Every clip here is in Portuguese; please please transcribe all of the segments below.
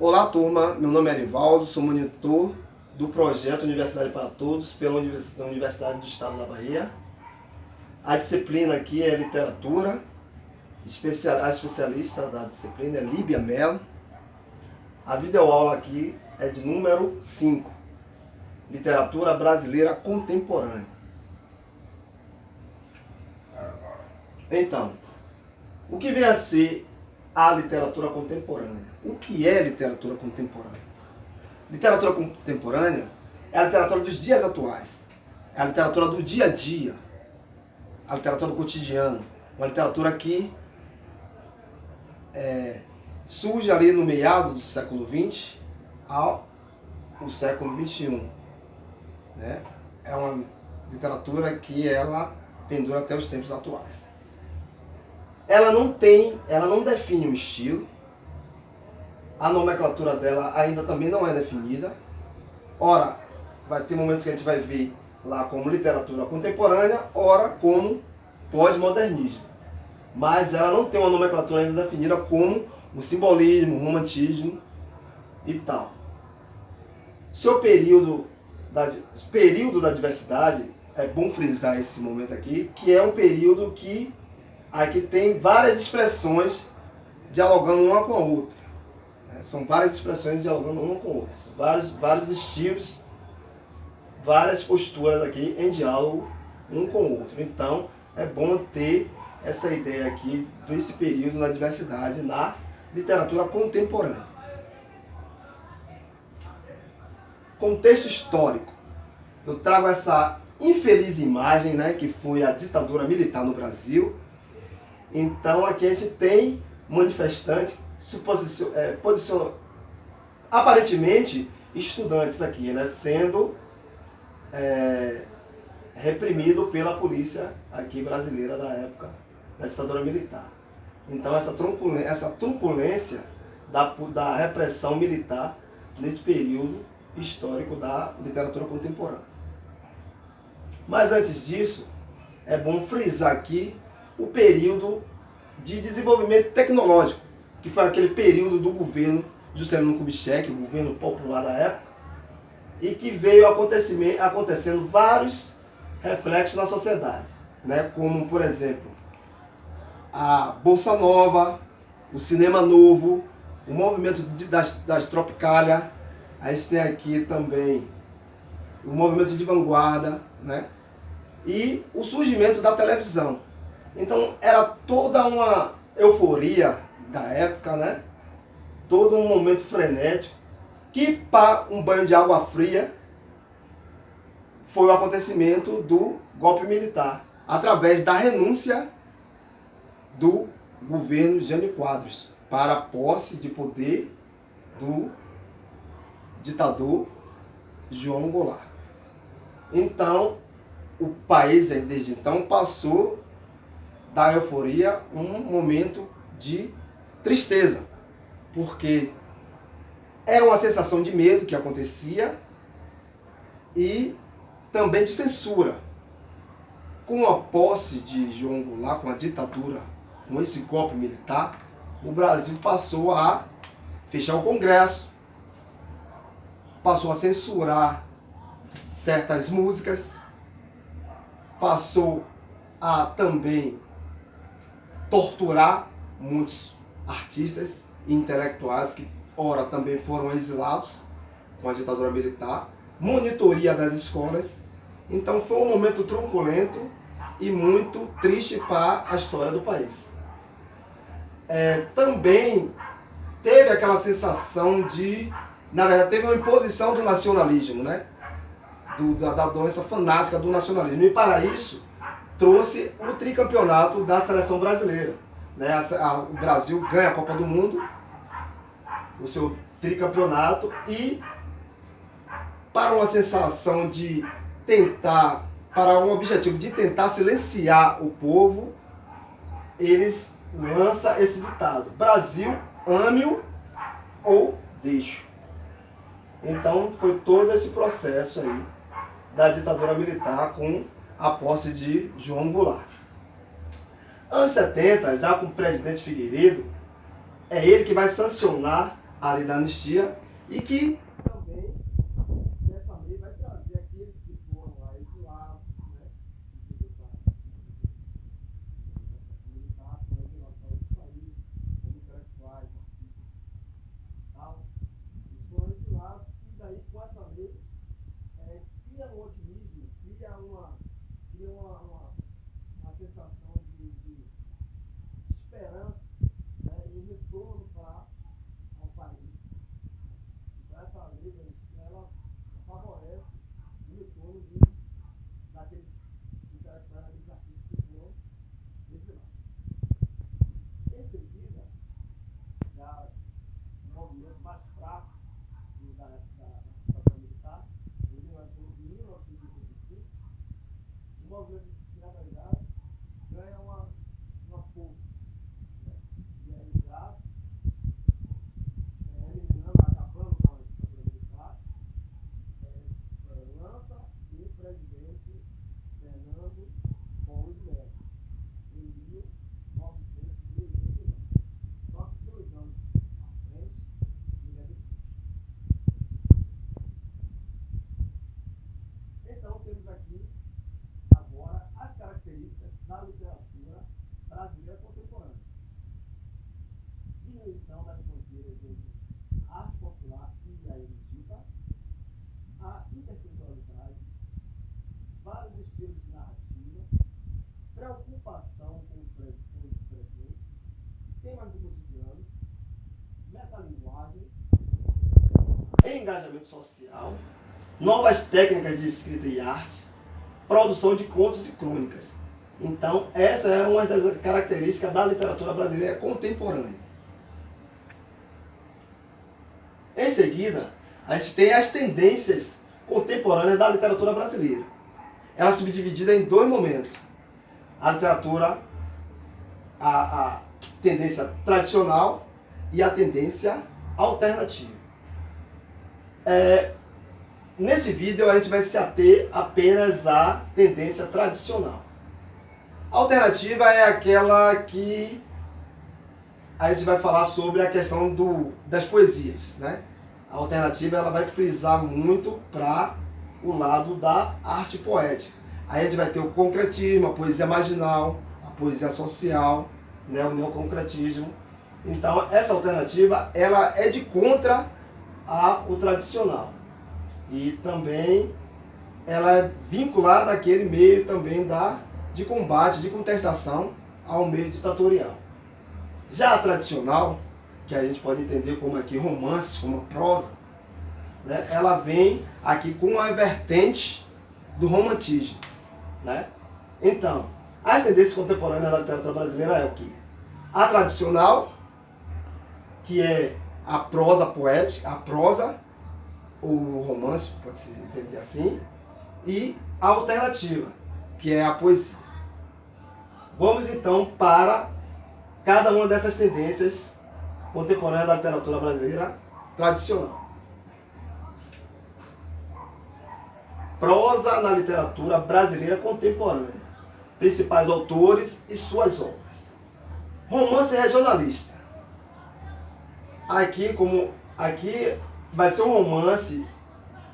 Olá, turma. Meu nome é Erivaldo, sou monitor do projeto Universidade para Todos pela Universidade do Estado da Bahia. A disciplina aqui é literatura, a especialista da disciplina é Líbia Mello. A videoaula aqui é de número 5, literatura brasileira contemporânea. Então, o que vem a ser a literatura contemporânea? O que é literatura contemporânea? Literatura contemporânea é a literatura dos dias atuais, é a literatura do dia a dia, a literatura do cotidiano, uma literatura que surge ali no meado do século XX ao século XXI. Né? É uma literatura que ela pendura até os tempos atuais. Ela não define um estilo, a nomenclatura dela ainda também não é definida. Ora, vai ter momentos que a gente vai ver lá como literatura contemporânea, ora como pós-modernismo. Mas ela não tem uma nomenclatura ainda definida como um simbolismo, um romantismo e tal. Seu período da diversidade, é bom frisar esse momento aqui, que é um período que aqui tem várias expressões dialogando uma com a outra. São várias expressões dialogando uma com a outra. Vários estilos, várias posturas aqui em diálogo um com o outro. Então, é bom ter essa ideia aqui desse período da diversidade na literatura contemporânea. Contexto histórico. Eu trago essa infeliz imagem, né, que foi a ditadura militar no Brasil. Então aqui a gente tem manifestantes, aparentemente estudantes aqui, né, sendo reprimido pela polícia aqui brasileira da época da ditadura militar. Então essa truculência da repressão militar nesse período histórico da literatura contemporânea. Mas antes disso, é bom frisar aqui o período de desenvolvimento tecnológico, que foi aquele período do governo Juscelino Kubitschek, o governo popular da época, e que veio acontecendo vários reflexos na sociedade, né? Como, por exemplo, a Bolsa Nova, o Cinema Novo, o movimento das Tropicália, a gente tem aqui também o movimento de vanguarda, né? E o surgimento da televisão. Então era toda uma euforia da época, né? Todo um momento frenético, que para um banho de água fria foi o acontecimento do golpe militar, através da renúncia do governo Jânio Quadros para a posse de poder do ditador João Goulart. Então, o país, desde então, passou da euforia um momento de tristeza, porque era uma sensação de medo que acontecia e também de censura. Com a posse de João Goulart, com a ditadura, com esse golpe militar, o Brasil passou a fechar o Congresso, passou a censurar certas músicas, passou a também torturar muitos artistas e intelectuais que, ora, também foram exilados com a ditadura militar, monitoria das escolas. Então foi um momento truculento e muito triste para a história do país. Também teve aquela sensação de, na verdade, teve uma imposição do nacionalismo, né? Da doença fanática do nacionalismo. E para isso, trouxe o tricampeonato da seleção brasileira. Né? O Brasil ganha a Copa do Mundo, o seu tricampeonato, e para uma sensação de tentar, para um objetivo de tentar silenciar o povo, eles lançam esse ditado: Brasil, ame-o ou deixe-o. Então foi todo esse processo aí da ditadura militar com a posse de João Goulart. Anos 70, já com o presidente Figueiredo, é ele que vai sancionar ali da anistia, e que também dessa lei vai trazer aqueles que foram lá exilados, né, militar, com legislação dos países, como intelectuais, artistas e tal, eles foram exilados, e daí com essa lei cria um otimismo, cria uma sensação de esperança, né, e um retorno para ao país. Então essa lei ela favorece o retorno daqueles intelectuais, daqueles artistas que foram exilados. Em seguida, já um movimento mais fraco da ditadura militar, em 1985, o movimento escravizado ganha uma força, né? E aí já eliminando, acabando com a ditadura militar, lança o presidente Fernando Collor de Mello em 1989. Só que 2 anos à frente, ele é depois. Então temos aqui agora as características da literatura brasileira contemporânea. Diminuição das fronteiras entre a arte popular e a erudita, a intertextualidade, vários estilos de narrativa, preocupação com os presentes, temas do cotidiano, metalinguagem, engajamento social, novas técnicas de escrita e arte, produção de contos e crônicas. Então, essa é uma das características da literatura brasileira contemporânea. Em seguida, a gente tem as tendências contemporâneas da literatura brasileira. Ela é subdividida em 2 momentos. A literatura, a tendência tradicional e a tendência alternativa. Nesse vídeo a gente vai se ater apenas à tendência tradicional. A alternativa é aquela que a gente vai falar sobre a questão das poesias, né? A alternativa ela vai frisar muito para o lado da arte poética. Aí a gente vai ter o concretismo, a poesia marginal, a poesia social, né? O neoconcretismo. Então essa alternativa ela é de contra ao tradicional. E também ela é vinculada àquele meio também de combate, de contestação ao meio ditatorial. Já a tradicional, que a gente pode entender como aqui romances, como prosa, né, ela vem aqui com a vertente do romantismo. Né? Então, as tendências contemporâneas da literatura brasileira é o quê? A tradicional, que é a prosa poética, a prosa, o romance, pode-se entender assim, e a alternativa, que é a poesia. Vamos então para cada uma dessas tendências contemporâneas da literatura brasileira tradicional. Prosa na literatura brasileira contemporânea. Principais autores e suas obras. Romance regionalista. Aqui vai ser um romance,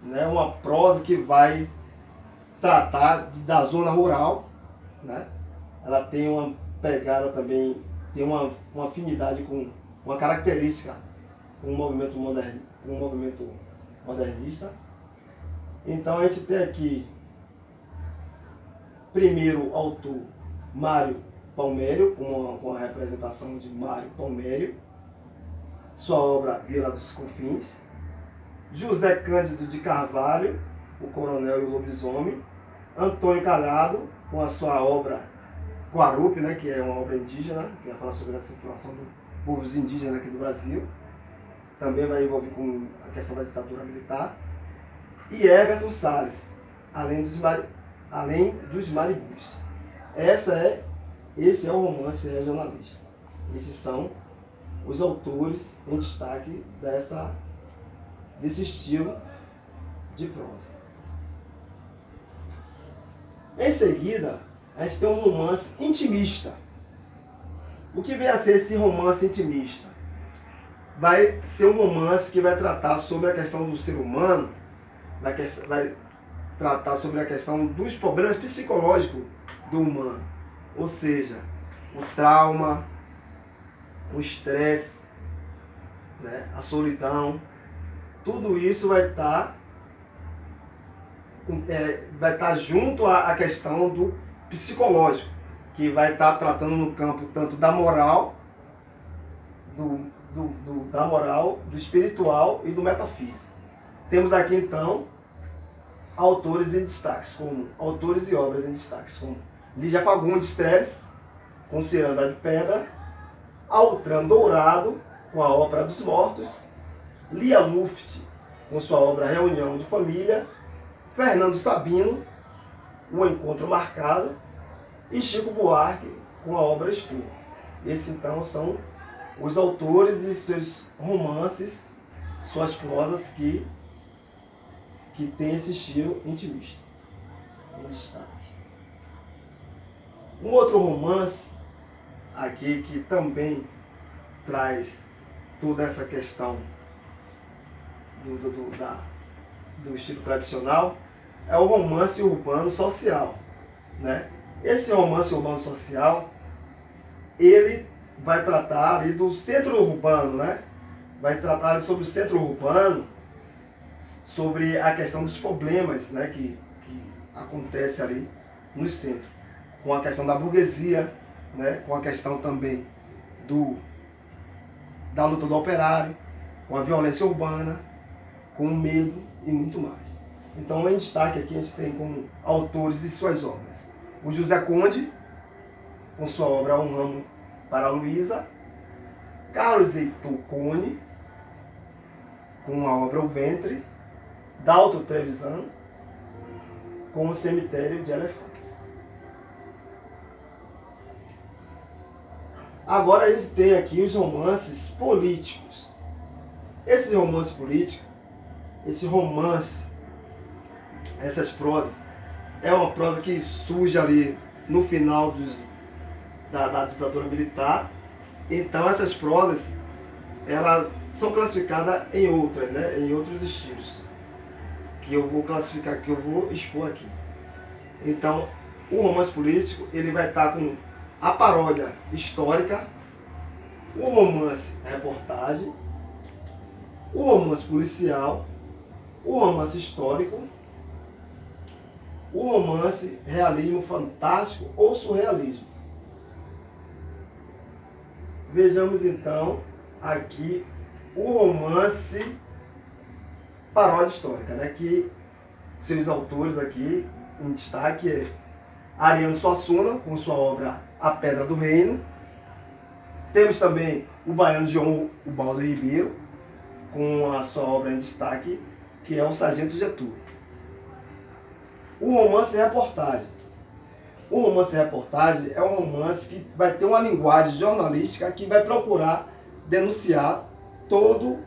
né, uma prosa que vai tratar da zona rural, né? Ela tem uma pegada também, tem uma afinidade com uma característica com o movimento modernista. Então a gente tem aqui primeiro autor Mário Palmério, com a representação de Mário Palmério, sua obra Vila dos Confins. José Cândido de Carvalho, O Coronel e o Lobisomem. Antônio Calhado, com a sua obra Guarupi, né, que é uma obra indígena, que vai falar sobre a circulação dos povos indígenas aqui do Brasil. Também vai envolver com a questão da ditadura militar. E Everton Salles, além dos Maribus. Esse é o romance regionalista. Esses são os autores em destaque desse estilo de prosa. Em seguida, a gente tem um romance intimista. O que vem a ser esse romance intimista? vai ser um romance que vai tratar sobre a questão do ser humano, vai tratar sobre a questão dos problemas psicológicos do humano. Ou seja, o trauma, o estresse, né, a solidão, tudo isso vai estar junto à questão do psicológico, que vai estar tratando no campo tanto da moral, da moral, do espiritual e do metafísico. Temos aqui então autores em destaques, como autores e obras em destaques, como Lígia Fagundes Telles, com Ciranda de Pedra, Altran Dourado, com a Ópera dos Mortos, Lia Luft, com sua obra Reunião de Família, Fernando Sabino, O Encontro Marcado, e Chico Buarque, com a obra Estou. Esses então são os autores e seus romances, suas prosas que têm esse estilo intimista, em destaque. Um outro romance aqui que também traz toda essa questão do estilo tradicional é o romance urbano social, né? Esse romance urbano social, ele vai tratar ali do centro urbano, né? Vai tratar ali sobre o centro urbano, sobre a questão dos problemas, né, que acontece ali no centro, com a questão da burguesia, né, com a questão também da luta do operário, com a violência urbana, com o medo e muito mais. Então, em destaque aqui a gente tem como autores e suas obras o José Conde, com sua obra Um Ramo para a Luísa, Carlos Heitor Cone, com a obra O Ventre, Dalto Trevisan, com O Cemitério de Elefantes. Agora a gente tem aqui os romances políticos. Esse romance político, essas prosas, é uma prosa que surge ali no final da ditadura militar. Então essas prosas, elas são classificadas em outras, né, em outros estilos, que eu vou classificar, que eu vou expor aqui. Então, o romance político, ele vai estar com a paródia histórica, o romance reportagem, o romance policial, o romance histórico, o romance realismo fantástico ou surrealismo. Vejamos então aqui o romance paródia histórica, né? Que seus autores aqui em destaque é Ariano Suassuna, com sua obra A Pedra do Reino. Temos também o baiano João Ubaldo Ribeiro, com a sua obra em destaque, que é O Sargento Getúlio. O romance reportagem. O romance reportagem é um romance que vai ter uma linguagem jornalística que vai procurar denunciar todo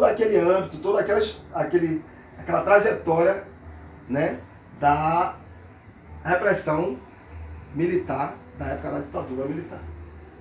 aquele âmbito, toda aquela trajetória, né, da repressão militar, da época da ditadura militar.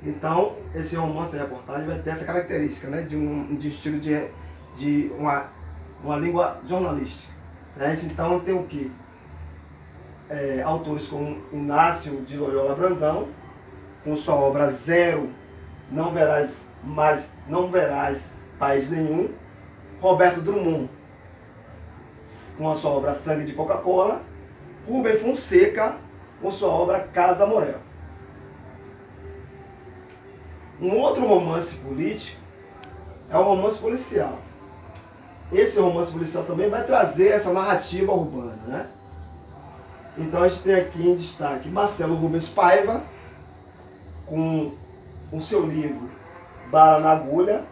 Então, esse romance reportagem vai ter essa característica, né, de estilo de uma língua jornalística. A gente então tem o quê? Autores como Inácio de Loyola Brandão, com sua obra Zero, Não Verás País Nenhum. Roberto Drummond, com a sua obra Sangue de Coca-Cola. Rubem Fonseca, com sua obra Casa Morel. Um outro romance político é o romance policial. Esse romance policial também vai trazer essa narrativa urbana, né? Então a gente tem aqui em destaque Marcelo Rubens Paiva, com o seu livro Bala na Agulha.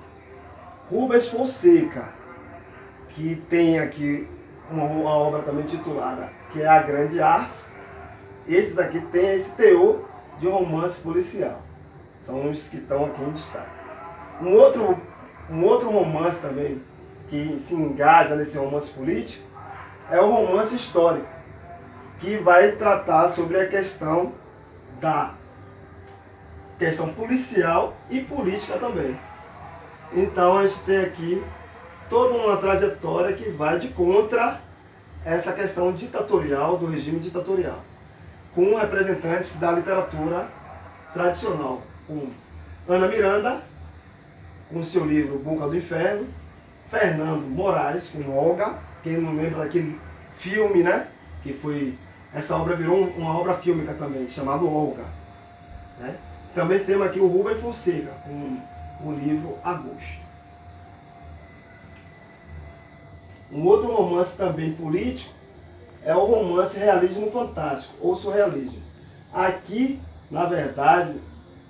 Rubens Fonseca, que tem aqui uma obra também titulada, que é A Grande Arte. Esses aqui têm esse teor de romance policial. São os que estão aqui em destaque. Um outro romance também que se engaja nesse romance político é o romance histórico, que vai tratar sobre a questão policial e política também. Então a gente tem aqui toda uma trajetória que vai de contra essa questão ditatorial, do regime ditatorial, com representantes da literatura tradicional, como Ana Miranda, com seu livro Boca do Inferno, Fernando Moraes, com Olga, quem não lembra daquele filme, né? Que foi, essa obra virou uma obra fílmica também, chamada Olga, né? Também temos aqui o Rubem Fonseca, com o livro Agosto. Um outro romance também político é o romance realismo fantástico, ou surrealismo. Aqui, na verdade,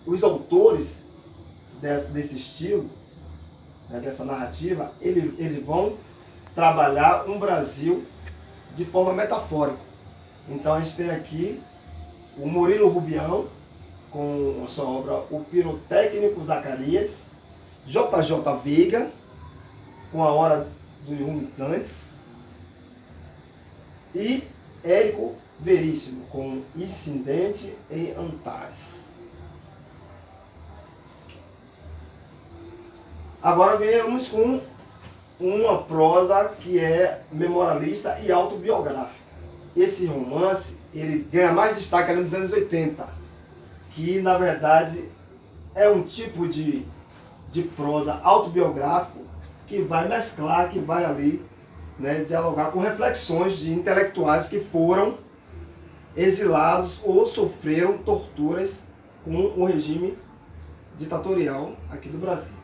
os autores desse estilo, né, dessa narrativa, eles vão trabalhar um Brasil de forma metafórica. Então a gente tem aqui o Murilo Rubião, com a sua obra O Pirotécnico Zacarias, J.J. Veiga, com A Hora dos Rumitantes, e Érico Veríssimo, com Incidente em Antares. Agora viemos com uma prosa que é memorialista e autobiográfica. Esse romance, ele ganha mais destaque ali nos anos 80, que na verdade é um tipo de prosa autobiográfico que vai mesclar, que vai ali, né, dialogar com reflexões de intelectuais que foram exilados ou sofreram torturas com o regime ditatorial aqui do Brasil.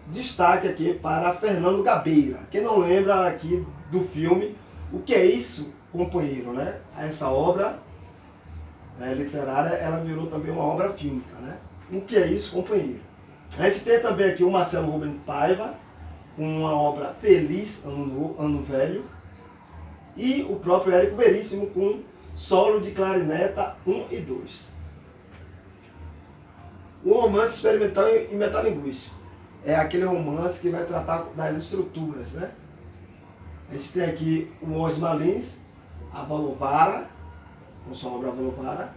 Destaque aqui para Fernando Gabeira. Quem não lembra aqui do filme O Que é Isso, Companheiro, né? Essa obra literária, ela virou também uma obra fílmica, né? O Que é Isso, Companheiro. A gente tem também aqui o Marcelo Rubens Paiva, com uma obra Feliz Ano Velho, e o próprio Érico Veríssimo com Solo de Clarineta 1 e 2. O romance experimental e metalinguístico é aquele romance que vai tratar das estruturas, né? A gente tem aqui o Osmar Lins, a Valovara, com sua obra Valovara,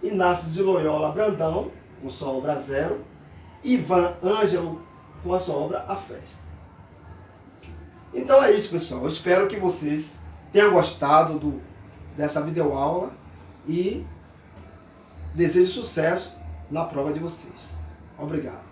Inácio de Loyola Brandão, com sua obra Zero, Ivan Ângelo, com a sua obra A Festa. Então é isso, pessoal. Eu espero que vocês tenham gostado dessa videoaula e desejo sucesso na prova de vocês. Obrigado.